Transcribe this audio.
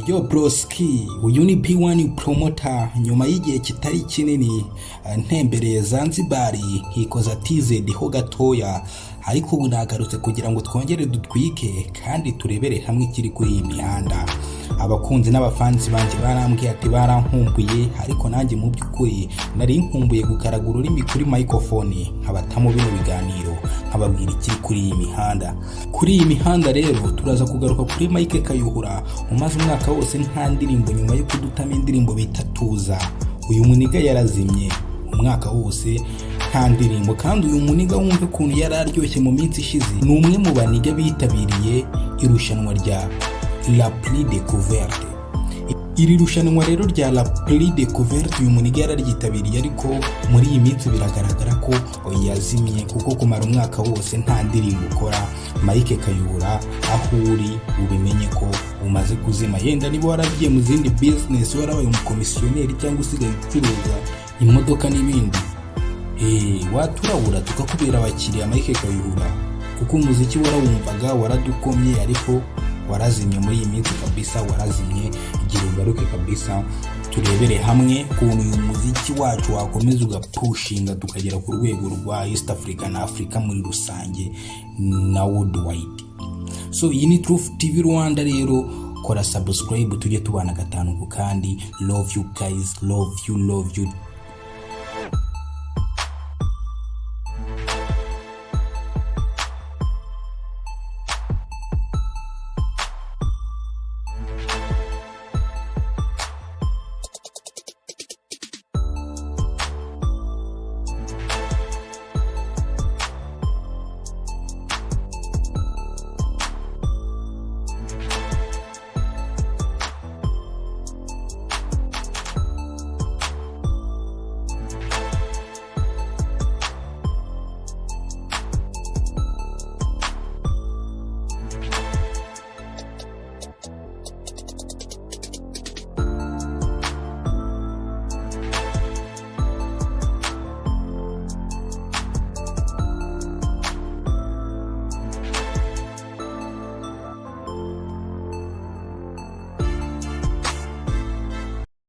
Yo broski, uyu ni P1 promoter. Nyuma y'igihe kitari kinini ntembereye Zanzibar nkikoza TZ ho gatoya, ariko ubu nagarutse kugira ngo twongere dutwike kandi turebere hamwe ikiri kuri iyi mihanda. Abakunzi n'abafanzi banje barambwiye ati barankumbuye, ariko nanjye mu by'ukuri nari nkumbuye gukaragura ururimi kuri microphone nkabatamo bino biganiro nkababwira ikiri kuri iyi mihanda. Kuri iyi mihanda rero turaza kugaruka kuri Mike Kayuhura umaze umwaka wose nta ndirimbo nyuma yo kudutama indirimbo bitatuza. Uyu muniga yarazimye umwaka wose nta ndirimbo, kandi uyu muniga wumve kuntu yararyoshye mu minsi ishize. Ni umwe mu baniga bitabiriye irushanwa rya La Plus Découverte. Iri rushanwa rero rya La Plus Découverte uyu muniga yararyitabiriye, ariko muri iyi minsi biragaragara ko yazimye, kuko kumara umwaka wose nta ndirimbo ukora. Mike Kayuhura aho uri ubimenye ko umaze kuzima. Yenda niba waragiye mu zindi business, warabaye umukomisiyoneri cyangwa usigaye ucuruza imodoka n'ibindi, waturabura tukakubera abakiriya Mike Kayuhura, kuko umuziki warawumvaga waradukomye, ariko warazimye muri iyi minsi kabisa, warazimye. Gira ugaruke kabisa, turebere hamwe kuntu uyu muziki wacu wakomeza ugapushinga tukagera ku rwego rwa East Africa na Africa muri rusange na worldwide. So iyi ni Truth TV Rwanda rero, kora subscribe tujye tubana gatanu ku kandi. Love you guys, love you.